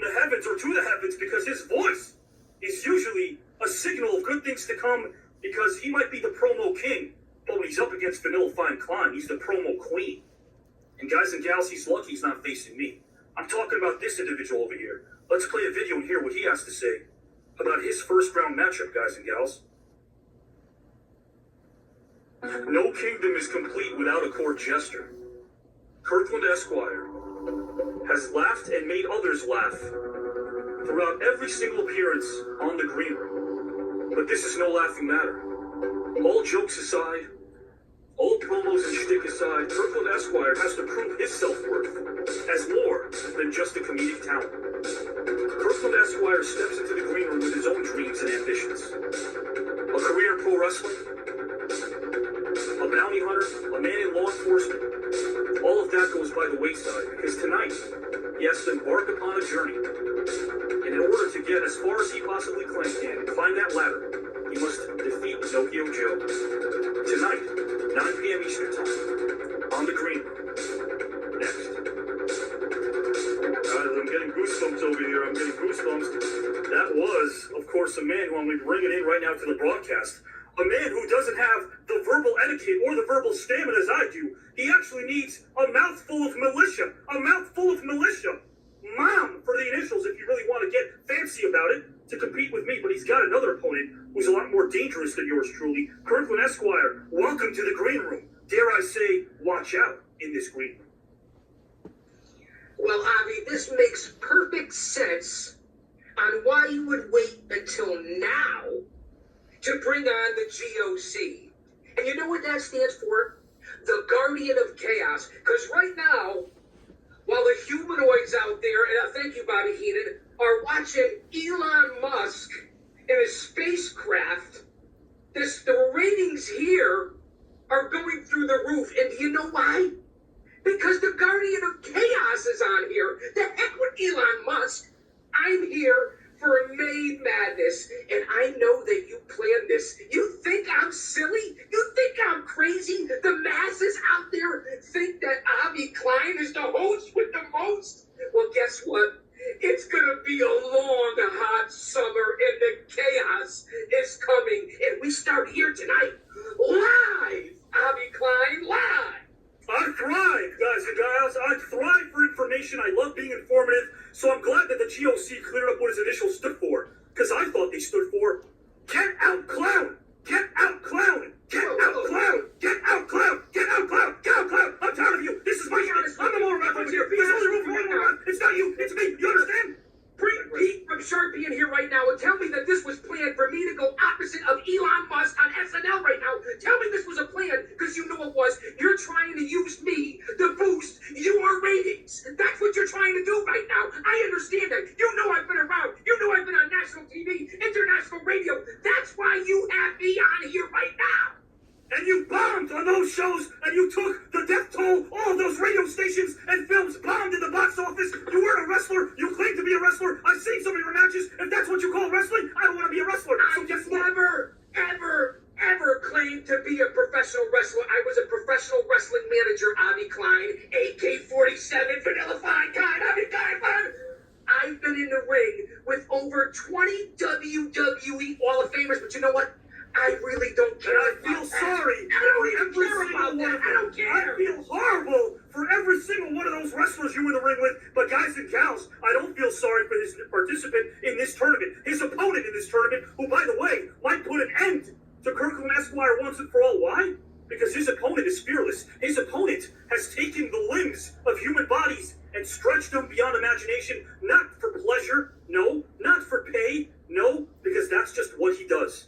the heavens or to the heavens because his voice is usually a signal of good things to come because he might be the promo king, but when he's up against Vanilla Fine Klein, he's the promo queen. And guys and gals, he's lucky he's not facing me. I'm talking about this individual over here. Let's play a video and hear what he has to say about his first round matchup, guys and gals. No kingdom is complete without a court jester. Kirkland Esquire has laughed and made others laugh throughout every single appearance on the green room. But this is no laughing matter. All jokes aside, all promos and shtick aside, Kirkland Esquire has to prove his self-worth as more than just a comedic talent. Kirkland Esquire steps into the green room with his own dreams and ambitions. A career in pro wrestling, a bounty hunter, a man in law enforcement. All of that goes by the wayside because tonight he has to embark upon a journey. And in order to get as far as he possibly can, climb that ladder, he must defeat Pinocchio Joe. Tonight, 9 p.m. Eastern Time, on the green room. Next. Guys, I'm getting goosebumps over here. I'm getting goosebumps. That was, of course, a man who I'm bringing in right now to the broadcast. A man who doesn't have the verbal etiquette or the verbal stamina as I do. He actually needs a mouthful of militia. A mouthful of militia. Mom, for the initials, if you really want to get fancy about it, to compete with me. But he's got another opponent who's a lot more dangerous than yours truly. Kirkland Esquire, welcome to the green room. Dare I say, watch out in this green room. Well, Avi, this makes perfect sense on why you would wait until now to bring on the GOC. And you know what that stands for? The Guardian of Chaos. Because right now, while the humanoids out there, and thank you, Bobby Heenan, are watching Elon Musk in a spacecraft, the ratings here are going through the roof. And do you know why? Because the Guardian of Chaos is on here. The heck with Elon Musk. I'm here for a May Madness, and I know that you planned this. You think I'm silly? You think I'm crazy? The masses out there think that Avi Klein is the host with the most? Well, guess what? It's gonna be a long, hot summer, and the chaos is coming. And we start here tonight, live, Avi Klein, live. I thrive, guys and gals. I thrive for information. I love being informative. So I'm glad that the GOC cleared up what his initials stood for. Because I thought they stood for Get Out Clown! Get Out Clown! Get Out Clown! Get Out Clown! Get Out Clown! Get Out Clown! I'm tired of you! This is my shit! I'm the moral reference here! There's only room for one more run! It's not you! It's me! You understand? Bring Pete from Sharpie in here right now and tell me that this was planned for me to go opposite of Elon Musk on SNL right now. Tell me this was a plan, because you know it was. You're trying to use me to boost your ratings. That's what you're trying to do right now. I understand that. You know I've been around. You know I've been on national TV, international radio. That's why you have me on here right now. And you bombed on those shows, and you took the death toll. All of those radio stations and films bombed in the box office. You weren't a wrestler. You claimed to be a wrestler. I've seen some of your matches. If that's what you call wrestling, I don't want to be a wrestler. So guess what? Never, ever claimed to be a professional wrestler. I was a professional wrestling manager, Avi Klein, AK-47, Vanilla Fine Klein, Avi Klein. I've been in the ring with over 20 WWE Hall of Famers, but you know what? I really don't care. And I feel sorry. I don't even care about that. I don't care. I feel horrible for every single one of those wrestlers you were in the ring with. But guys and gals, I don't feel sorry for his participant in this tournament. His opponent in this tournament, who, by the way, might put an end to Kirkland Esquire once and for all. Why? Because his opponent is fearless. His opponent has taken the limbs of human bodies and stretched them beyond imagination, not for pleasure, no, not for pay, no, because that's just what he does.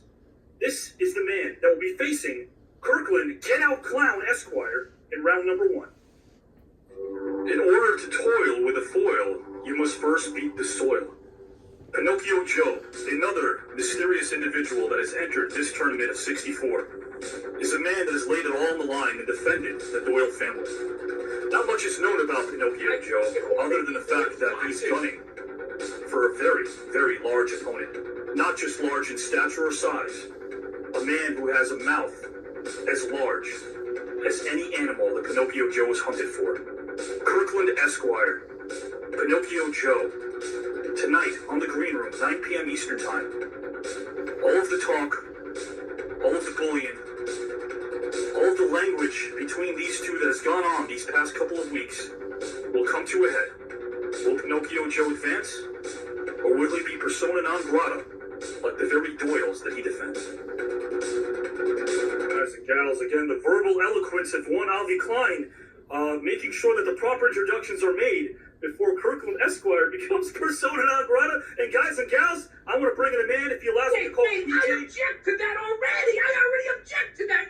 This is the man that will be facing Kirkland Get Out Clown Esquire in round number 1. In order to toil with a foil, you must first beat the soil. Pinocchio Joe, another mysterious individual that has entered this tournament of 64, is a man that has laid it all on the line and defended the Doyle family. Not much is known about Pinocchio Joe, other than the fact that he's gunning for a very, very large opponent. Not just large in stature or size. A man who has a mouth as large as any animal that Pinocchio Joe was hunted for. Kirkland Esquire, Pinocchio Joe, 9 p.m. Eastern Time. All of the talk, all of the bullying, all of the language between these two that has gone on these past couple of weeks will come to a head. Will Pinocchio Joe advance, or will he be persona non grata, like the very Doyles that he defends? Guys and gals, again, the verbal eloquence of one Avi Klein, making sure that the proper introductions are made before Kirkland Esquire becomes persona non grata. And guys and gals, I'm going to bring in a man, if he allows me to call Wait, I object to that already. I already object to that.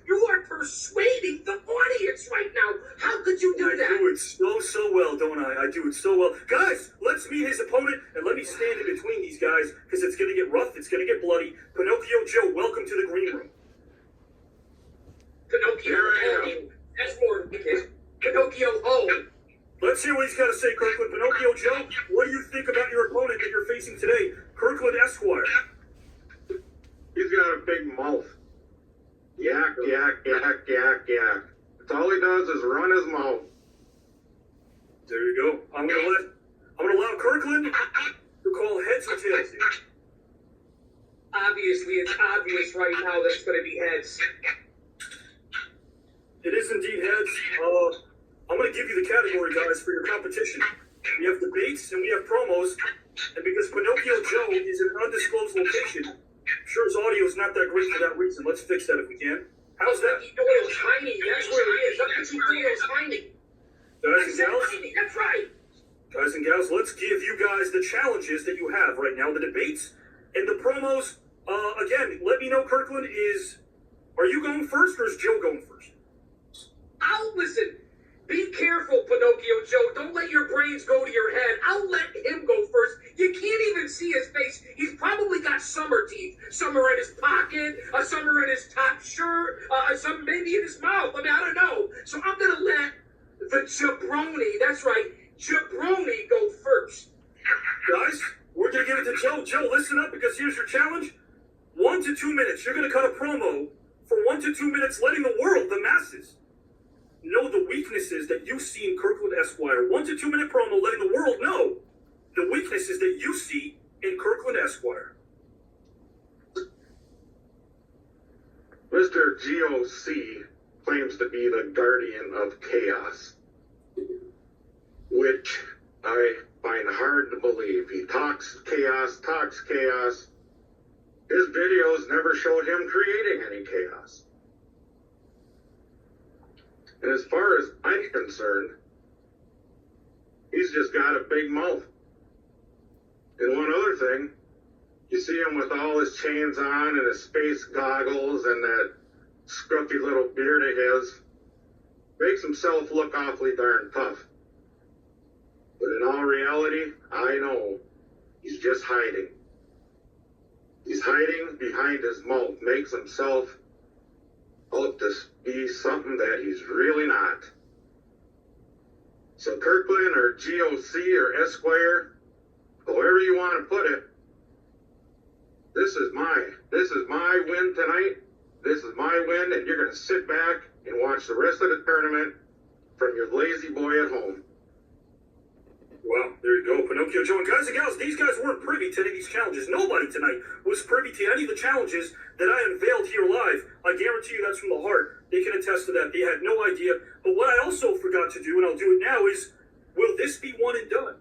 You are persuading the audience right now. How could you do that? I do it so well, don't I? I do it so well. Guys, let's meet his opponent, and let me stand in between these guys, because it's going to get rough, it's going to get bloody. Pinocchio Joe, welcome to the green room. Pinocchio home. That's more wicked. Pinocchio home. Let's hear what he's got to say, Kirkland. Pinocchio Joe, what do you think about your opponent that you're facing today, Kirkland Esquire? He's got a big mouth. Yak, yak, yak, yak, yak. That's all he does is run his mouth. There you go. I'm gonna allow Kirkland to call heads or tails here. Obviously, it's obvious right now that it's going to be heads. It is indeed heads. I'm going to give you the category, guys, for your competition. We have debates and we have promos. And because Pinocchio Joe is in an undisclosed location, I'm sure his audio is not that great for that reason. Let's fix that if we can. How's that? Doyle's tiny. That's where he is. Doyle's tiny. Guys and gals, That's right. guys and gals, let's give you guys the challenges that you have right now, the debates and the promos. Again, let me know, Kirkland, are you going first or is Joe going first? I'll listen. Be careful, Pinocchio Joe. Don't let your brains go to your head. I'll let him go first. You can't even see his face. He's probably got summer teeth. Some are in his pocket, some are in his top shirt, some maybe in his mouth. I mean, I don't know. So I'm going to let the jabroni, that's right, jabroni go first. Guys, we're going to give it to Joe. Joe, listen up, because here's your challenge. 1 to 2 minutes. You're going to cut a promo for 1 to 2 minutes, letting the world, the masses, know the weaknesses that you see in Kirkland Esquire. 1 to 2 minute promo letting the world know the weaknesses that you see in Kirkland Esquire. Mr. GOC claims to be the guardian of chaos, which I find hard to believe. He talks chaos. His videos never showed him creating any chaos. And as far as I'm concerned, he's just got a big mouth. And one other thing, you see him with all his chains on and his space goggles and that scruffy little beard of his, makes himself look awfully darn tough. But in all reality, I know he's just hiding. He's hiding behind his mouth, makes himself out to be something that he's really not. So Kirkland or GOC or Esquire, however you want to put it, this is my win tonight. This is my win, and you're going to sit back and watch the rest of the tournament from your lazy boy at home. Wow, there you go, Pinocchio Joe. And guys and gals, these guys weren't privy to any of these challenges. Nobody tonight was privy to any of the challenges that I unveiled here live. I guarantee you that's from the heart. They can attest to that. They had no idea. But what I also forgot to do, and I'll do it now, is will this be one and done?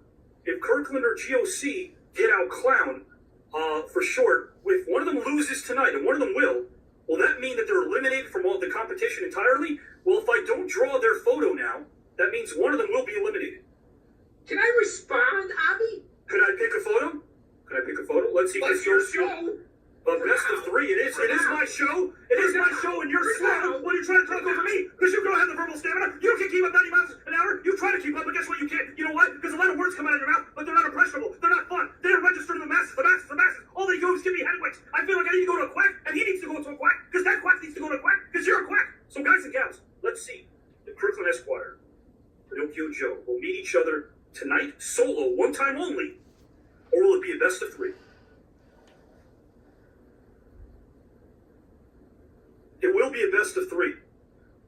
If Kirkland or GOC get out clown, for short, if one of them loses tonight, and one of them will that mean that they're eliminated from all the competition entirely? Well, if I don't draw their photo now, that means one of them will be eliminated. Can I respond, Abby? Could I pick a photo? Let's see. What's your show? But best of three, it is my show. It is my show, and you're slow when you try to talk over me. Because you don't have the verbal stamina. You can keep up 90 miles an hour. You try to keep up, but guess what? You can't. You know why? Because a lot of words come out of your mouth, but they're not impressionable. They're not fun. They don't register to the masses. All they do is give me headaches. I feel like I need to go to a quack, and he needs to go to a quack, because that quack needs to go to a quack, because you're a quack. So guys and gals, let's see. The Kirkland Esquire, Pinocchio Joe will meet each other tonight, solo, one time only, or will it be a best of three? It will be a best of three.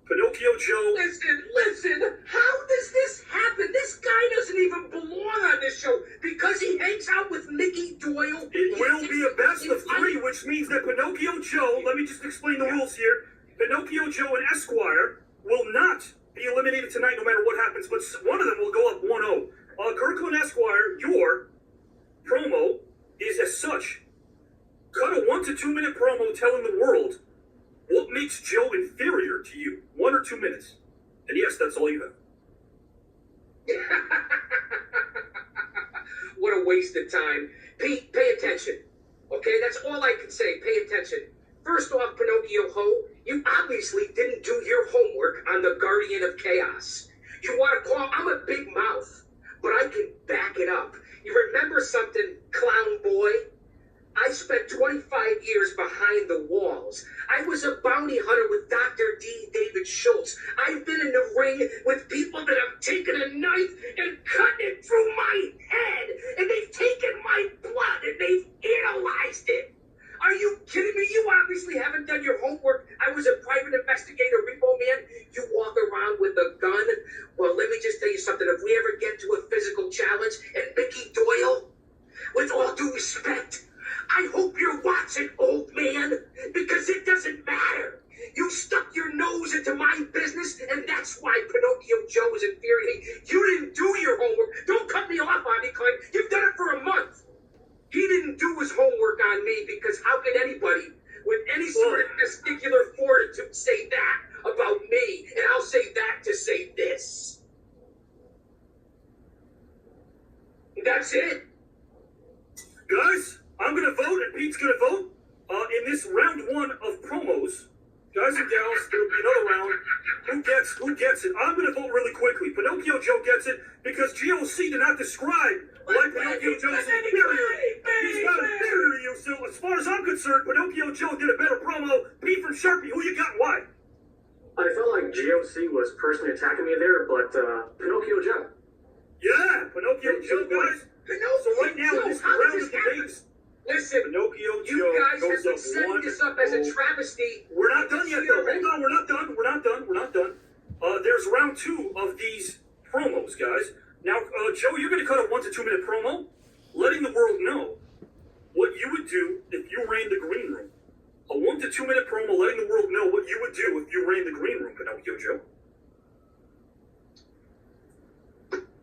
Pinocchio Joe. Listen, how does this happen? This guy doesn't even belong on this show because he hangs out with Mickey Doyle. It will be a best of three, which means that Pinocchio Joe, let me just explain the rules here. Pinocchio Joe and Esquire will not be eliminated tonight no matter what happens, but one of them will go up 1-0. Kirkland Esquire, your promo is as such. Cut a 1 to 2 minute promo telling the world what makes Joe inferior to you. 1 or 2 minutes. And yes, that's all you have. What a waste of time. Pete, pay attention. Okay, that's all I can say. Pay attention. First off, Pinocchio Ho, you obviously didn't do your homework on the Guardian of Chaos. You want to call, I'm a big mouth, but I can back it up. You remember something, clown boy? I spent 25 years behind the walls. I was a bounty hunter with Dr. D. David Schultz. I've been in the ring with people that have taken a knife and cut it through my head. And they've taken my blood and they've analyzed it. Are you kidding me? You obviously haven't done your homework. I was a private investigator, Repo Man. You walk around with a gun? Well, let me just tell you something. If we ever get to a physical challenge and Mickey Doyle, with all due respect, I hope you're watching, old man, because it doesn't matter. You stuck your nose into my business, and that's why Pinocchio Joe is infuriating. You didn't do your homework. Don't cut me off, Bobby Klein. You've done it for a month. He didn't do his homework on me, because how could anybody with any sort of testicular fortitude say that about me? And I'll say that to say this. That's it. Guys, I'm going to vote, and Pete's going to vote. In this round 1 of promos, guys and gals, there will be another round. Who gets it? I'm going to vote really quickly. Pinocchio Joe gets it because GOC did not describe why Pinocchio Joe is inferior. He's not inferior to you, so as far as I'm concerned, Pinocchio Joe did a better promo. Pete from Sharpie, who you got and why? I felt like GOC was personally attacking me there, but Pinocchio Joe. Yeah, Pinocchio Joe, guys. So right now, in this round of debates, Listen, Pinocchio you Joe guys goes have been up setting this up as a travesty. We're not done yet, though. Hold on, we're not done. We're not done. There's round 2 of these promos, guys. Now, Joe, you're going to cut a 1 to 2 minute promo, letting the world know what you would do if you ran the green room. A 1 to 2 minute promo, letting the world know what you would do if you ran the green room, Pinocchio Joe.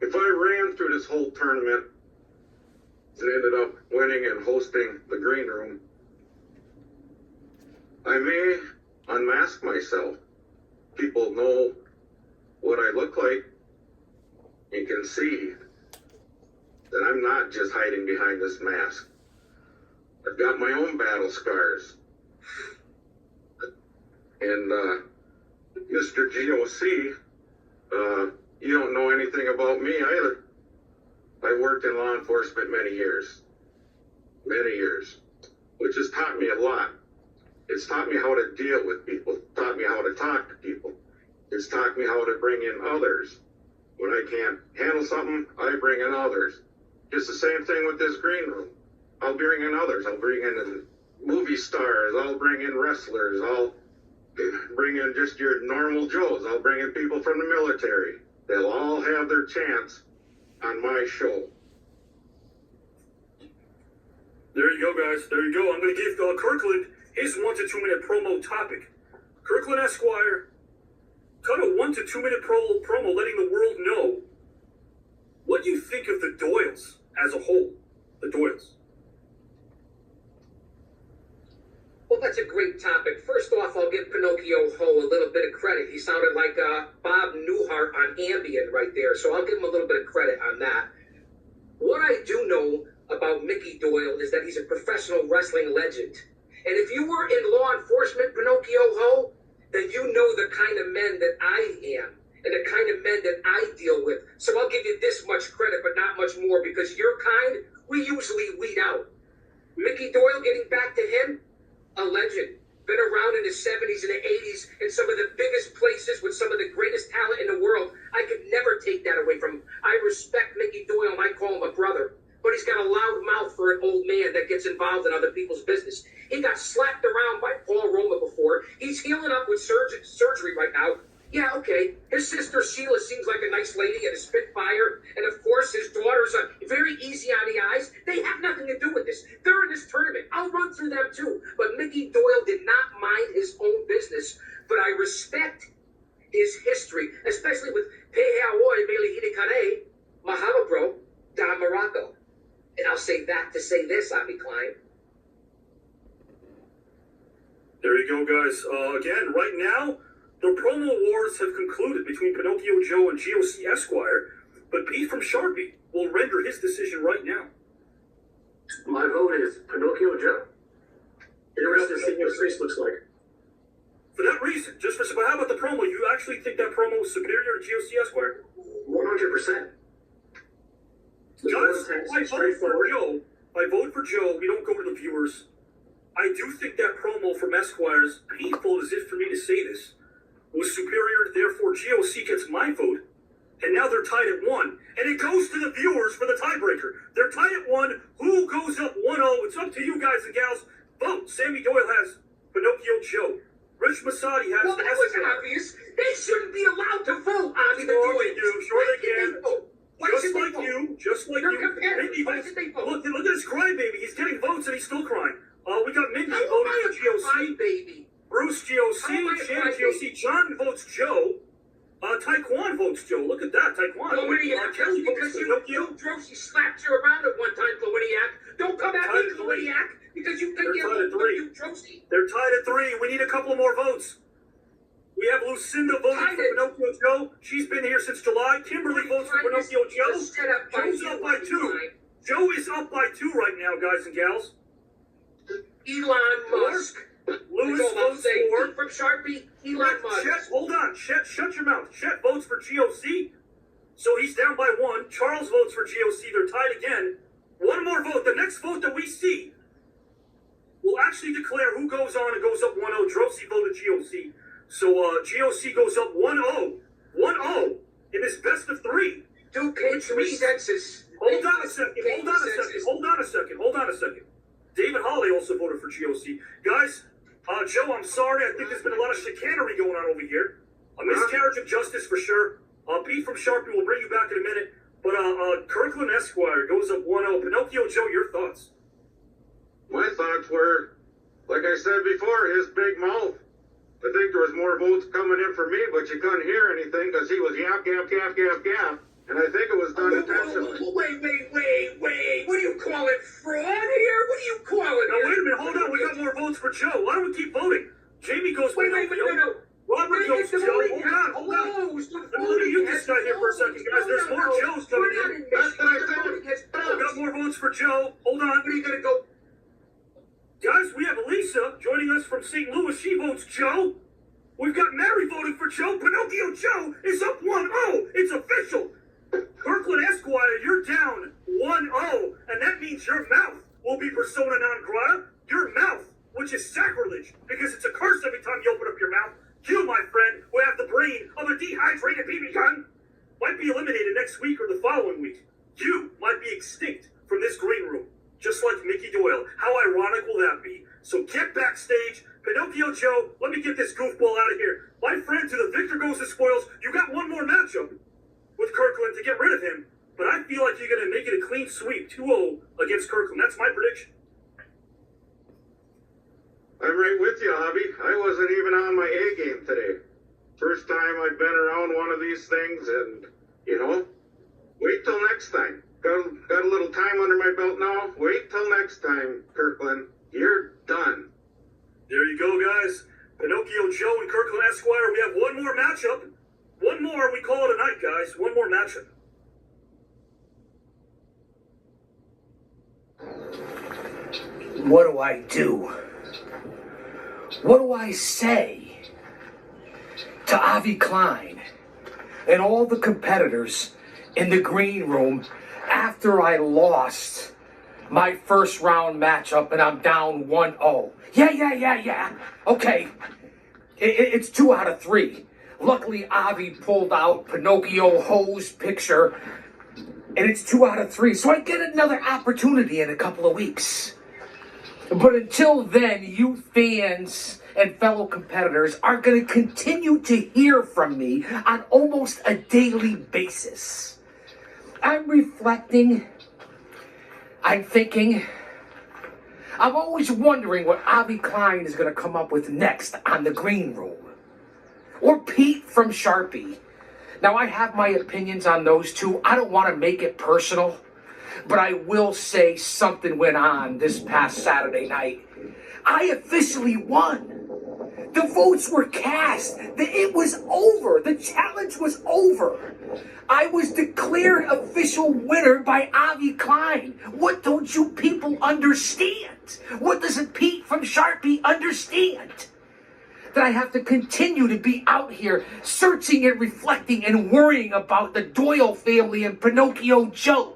If I ran through this whole tournament and ended up winning and hosting the green room, I may unmask myself. People know what I look like and can see that I'm not just hiding behind this mask. I've got my own battle scars. And Mr. GOC, you don't know anything about me either. I worked in law enforcement many years, which has taught me a lot. It's taught me how to deal with people. It's taught me how to talk to people. It's taught me how to bring in others. When I can't handle something, I bring in others. Just the same thing with this green room. I'll bring in others. I'll bring in movie stars. I'll bring in wrestlers. I'll bring in just your normal Joes. I'll bring in people from the military. They'll all have their chance on my show. There you go, guys. There you go. I'm going to give Kirkland his 1 to 2 minute promo topic. Kirkland Esquire, cut a 1 to 2 minute promo letting the world know what you think of the Doyles as a whole. The Doyles. Well, that's a great topic. First off, I'll give Pinocchio Ho a little bit of credit. He sounded like Bob Newhart on Ambien right there, so I'll give him a little bit of credit on that. What I do know about Mickey Doyle is that he's a professional wrestling legend. And if you were in law enforcement, Pinocchio Ho, then you know the kind of men that I am and the kind of men that I deal with. So I'll give you this much credit, but not much more, because your kind, we usually weed out. Mickey Doyle, getting back to him, a legend. Been around in the 70s and the 80s in some of the biggest places with some of the greatest talent in the world. I could never take that away from him. I respect Mickey Doyle and I call him a brother. But he's got a loud mouth for an old man that gets involved in other people's business. He got slapped around by Paul Roma before. He's healing up with surgery right now. They have nothing to do with this. They're in this tournament. I'll run through them too. But Mickey Doyle did not mind his own business. But I respect his history, especially with Pehaoi Mele Hidekane, Mahalo Bro, Don Morocco. And I'll say that to say this, Avi Klein. There you go, guys. Again, right now, the promo wars have concluded between Pinocchio Joe and GOC Esquire, but Pete from Sharpie will render his decision right now. My vote is Pinocchio Joe. Interested to see what his face looks like. For that reason, just for, but how about the promo? You actually think that promo is superior to GOC Esquire? 100%. Guys, I vote for Joe. I vote for Joe. We don't go to the viewers. I do think that promo from Esquire, as painful as it is for me to say this, was superior. Therefore, GOC gets my vote. And now they're tied at 1. And it goes to the viewers for the tiebreaker. They're tied at 1. Who goes up 1-0? It's up to you guys and gals. Vote. Sammy Doyle has Pinocchio Joe. Rich Masadi has... Well, that was obvious. They shouldn't be allowed to vote, Avi. Sure they do. Sure they can. Why Just should they like vote? you. Just like You're you. comparing. Mindy Why votes. should they vote? Look at this crybaby. He's getting votes and he's still crying. We got Mindy How am voting I for a GOC. baby? Bruce How am I GOC. a Shannon crybaby? GOC. John votes Joe. Taekwon votes Joe. Look at that. Taekwon. Floridiac, Kelly votes because Pinocchio. you drove, she slapped you around at one time, Floridiac. Don't come at me, Tied at 3. Floridiac, because you They're think tied at 3. you Josie. They're tied at 3. We need a couple more votes. We have Lucinda voting Tied for at- Pinocchio Joe. She's been here since July. Kimberly votes for Pinocchio Joe. Set up by Joe's you, up by Avi 2. Klein. Joe is up by 2 right now, guys and gals. Elon Musk. Lewis That's all I'll votes say. for... From Sharpie, Elon Musk. Chet, hold on. Chet, shut your mouth. Chet votes for GOC. So he's down by 1. Charles votes for GOC. They're tied again. One more vote. The next vote that we see will actually declare who goes on and goes up 1-0. Drosy voted GOC. So GOC goes up 1-0. 1-0 in this best of 3. Do Patriot census. Hold on a second. Hold on a second. Hold on a second. Hold on a second. David Hawley also voted for GOC. Guys, Joe, I'm sorry. I think there's been a lot of chicanery going on over here. A miscarriage of justice for sure. Pete from Sharpie will bring you back in a minute. But Kirkland Esquire goes up 1-0. Pinocchio Joe, your thoughts? My thoughts were, like I said before, his big mouth. I think there was more votes coming in for me, but you couldn't hear anything because he was yap, yap, yap, yap, yap. And I think it was done intentionally. Wait. What do you call it? Fraud here? What do you call it? Now, wait a minute. Hold on. We got more votes for Joe. Why don't we keep voting? Jamie goes Wait, Pinocchio. no. Robert goes Joe. Hold on. Let me mute this guy here for a second, guys. There's more Joes coming in. That's what I said. We got more votes for Joe. Hold on. What are you going to go? Guys, we have Lisa joining us from St. Louis. She votes Joe. We've got Mary voting for Joe. Pinocchio Joe is up 1-0. It's official. Kirkland Esquire, you're down 1-0. And that means your mouth will be persona non grata. Your mouth, which is sacrilege, because it's a curse every time you open up your mouth. You, my friend, who have the brain of a dehydrated BB gun, might be eliminated next week or the following week. You might be extinct from this green room, just like Mickey Doyle. How ironic will that be? So get backstage. Pinocchio Joe, let me get this goofball out of here. My friend, to the victor goes the spoils. You got one more matchup with Kirkland to get rid of him, but I feel like you're going to make it a clean sweep, 2-0 against Kirkland. That's my prediction. I'm right with you, Hobby. I wasn't even on my A game today. First time I've been around one of these things, and, wait till next time. Got a little time under my belt now. Wait till next time, Kirkland. You're done. There you go, guys. Pinocchio Joe and Kirkland Esquire. We have one more matchup. One more. We call it a night, guys. One more matchup. What do I do? What do I say to Avi Klein and all the competitors in the green room after I lost my first round matchup and I'm down 1-0? Yeah. Okay. It's 2 out of 3. Luckily, Avi pulled out Pinocchio Ho's picture, and it's 2 out of 3. So I get another opportunity in a couple of weeks. But until then, you fans and fellow competitors are going to continue to hear from me on almost a daily basis. I'm reflecting I'm always wondering what Avi Klein is going to come up with next on the green room. Or Pete from Sharpie. Now, I have my opinions on those two. I don't want to make it personal, but I will say something went on this past Saturday night. I officially won. The votes were cast. It was over. The challenge was over. I was declared official winner by Avi Klein. What don't you people understand? What doesn't Pete from Sharpie understand? That I have to continue to be out here searching and reflecting and worrying about the Doyle family and Pinocchio Joe.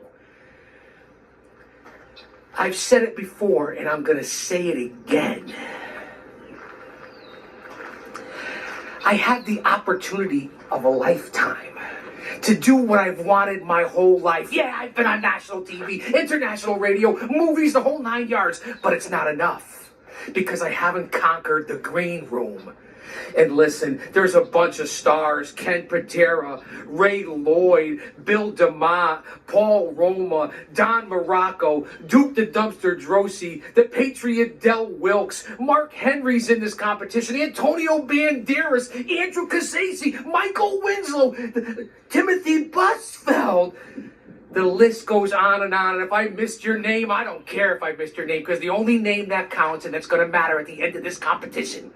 I've said it before and I'm going to say it again. I had the opportunity of a lifetime to do what I've wanted my whole life. Yeah, I've been on national TV, international radio, movies, the whole 9 yards, but it's not enough because I haven't conquered the green room. And listen, there's a bunch of stars: Ken Patera, Ray Lloyd, Bill DeMott, Paul Roma, Don Morocco, Duke the Dumpster Drosy, the Patriot Del Wilkes, Mark Henry's in this competition, Antonio Banderas, Andrew Casasi, Michael Winslow, Timothy Busfeld. The list goes on, and if I missed your name, I don't care if I missed your name, because the only name that counts and that's going to matter at the end of this competition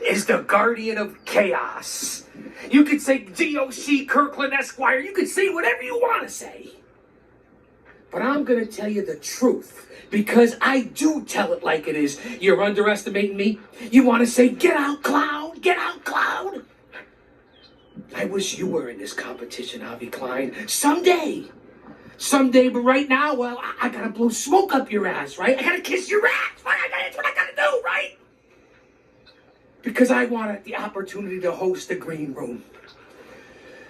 is the Guardian of Chaos. You could say DOC Kirkland Esquire. You could say whatever you want to say. But I'm going to tell you the truth, because I do tell it like it is. You're underestimating me? You want to say, get out, clown, get out, clown? I wish you were in this competition, Avi Klein. Someday, but right now, well, I got to blow smoke up your ass, right? I got to kiss your ass, right? That's what I got to do, right? Because I wanted the opportunity to host the green room.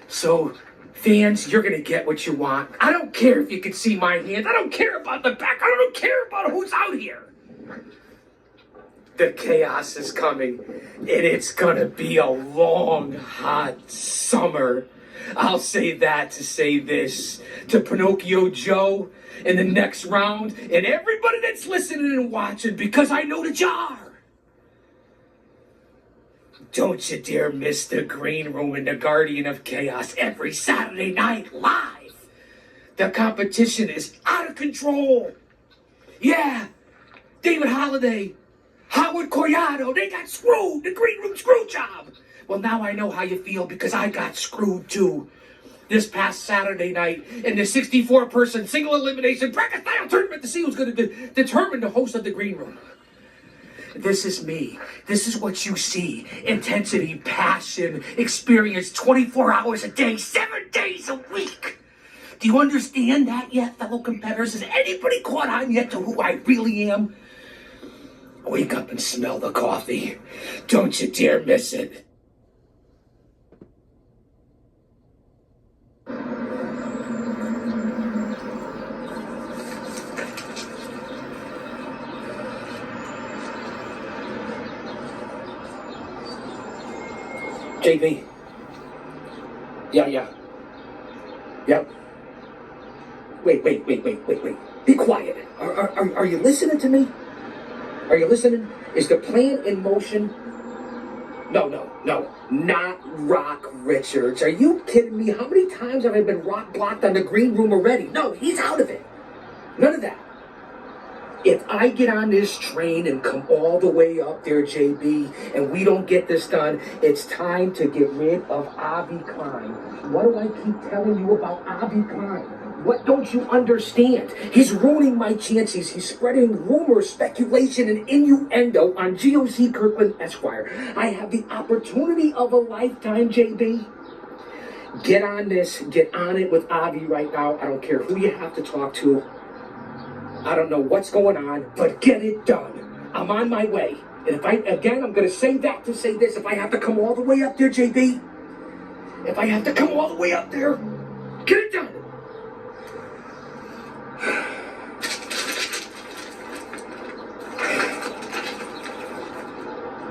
So, fans, you're going to get what you want. I don't care if you can see my hands. I don't care about the back. I don't care about who's out here. The chaos is coming, and it's going to be a long, hot summer. I'll say that to say this to Pinocchio Joe in the next round, and everybody that's listening and watching, because I know the jar. Don't you dare miss the green room and the Guardian of Chaos every Saturday night live. The competition is out of control. Yeah, David Holliday, Howard Collado, they got screwed. The green room screw job. Well, now I know how you feel, because I got screwed too. This past Saturday night in the 64-person single elimination bracket style tournament to see who's going to determine the host of the green room. This is me. This is what you see. Intensity, passion, experience 24 hours a day, 7 days a week. Do you understand that yet, fellow competitors? Has anybody caught on yet to who I really am? Wake up and smell the coffee. Don't you dare miss it. JV. Yeah. Yep. Wait. Be quiet. Are you listening to me? Are you listening? Is the plan in motion? No. Not Rock Richards. Are you kidding me? How many times have I been rock blocked on the green room already? No, he's out of it. None of that. If I get on this train and come all the way up there, JB, and we don't get this done, it's time to get rid of Avi Klein. What do I keep telling you about Avi Klein? What don't you understand? He's ruining my chances. He's spreading rumors, speculation, and innuendo on GOC Kirkland Esquire. I have the opportunity of a lifetime, JB. Get on this. Get on it with Avi right now. I don't care who you have to talk to. I don't know what's going on, but get it done. I'm on my way. And I'm going to say that to say this. If I have to come all the way up there, JB, if I have to come all the way up there, get it done.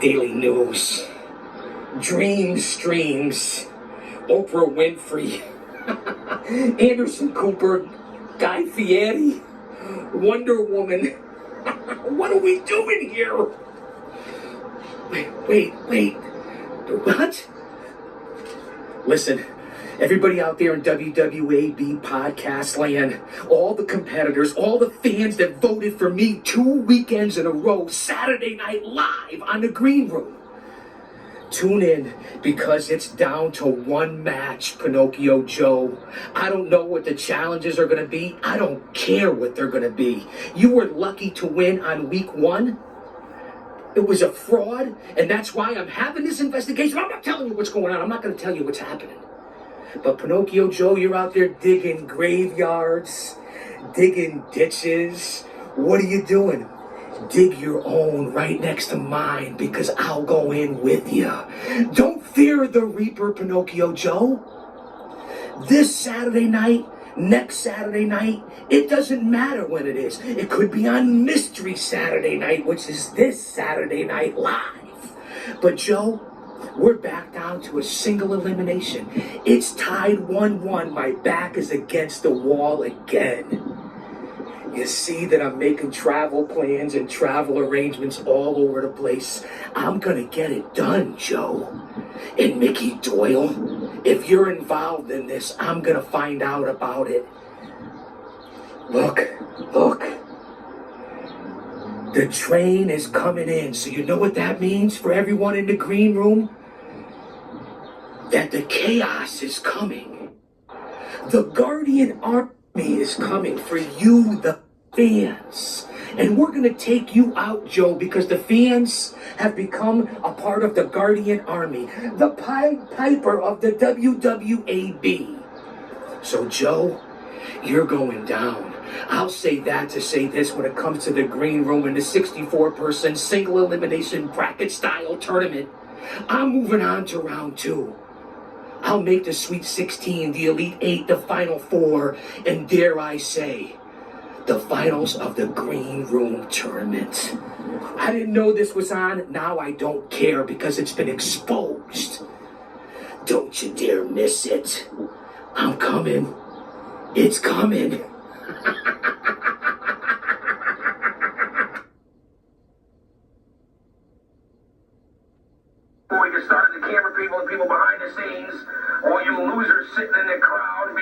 Daily News, Dream Streams, Oprah Winfrey, Anderson Cooper, Guy Fieri. Wonder Woman. What are we doing here? Wait. What? Listen, everybody out there in WWAB podcast land, all the competitors, all the fans that voted for me 2 weekends in a row, Saturday Night Live on the Green Room. Tune in because it's down to one match, Pinocchio Joe. I don't know what the challenges are going to be. I don't care what they're going to be. You were lucky to win on week 1. It was a fraud, and that's why I'm having this investigation. I'm not telling you what's going on. I'm not going to tell you what's happening. But Pinocchio Joe, you're out there digging graveyards, digging ditches. What are you doing? Dig your own right next to mine because I'll go in with you. Don't fear the Reaper, Pinocchio Joe. This Saturday night, next Saturday night, it doesn't matter when it is. It could be on Mystery Saturday night, which is this Saturday Night Live. But Joe, we're back down to a single elimination. It's tied 1-1. My back is against the wall again. You see that I'm making travel plans and travel arrangements all over the place. I'm gonna get it done, Joe. And Mickey Doyle, if you're involved in this, I'm gonna find out about it. Look. The train is coming in, so you know what that means for everyone in the green room? That the chaos is coming. The Guardian Army is coming for you, the fans. And we're going to take you out, Joe, because the fans have become a part of the Guardian Army, the Pied Piper of the WWAB. So, Joe, you're going down. I'll say that to say this when it comes to the green room in the 64-person single elimination bracket style tournament. I'm moving on to round 2. I'll make the Sweet 16, the Elite 8, the Final 4, and dare I say, the finals of the Green Room Tournament. I didn't know this was on. Now I don't care because it's been exposed. Don't you dare miss it. I'm coming. It's coming. Before we get started, the camera people and people behind the scenes, all you losers sitting in the crowd.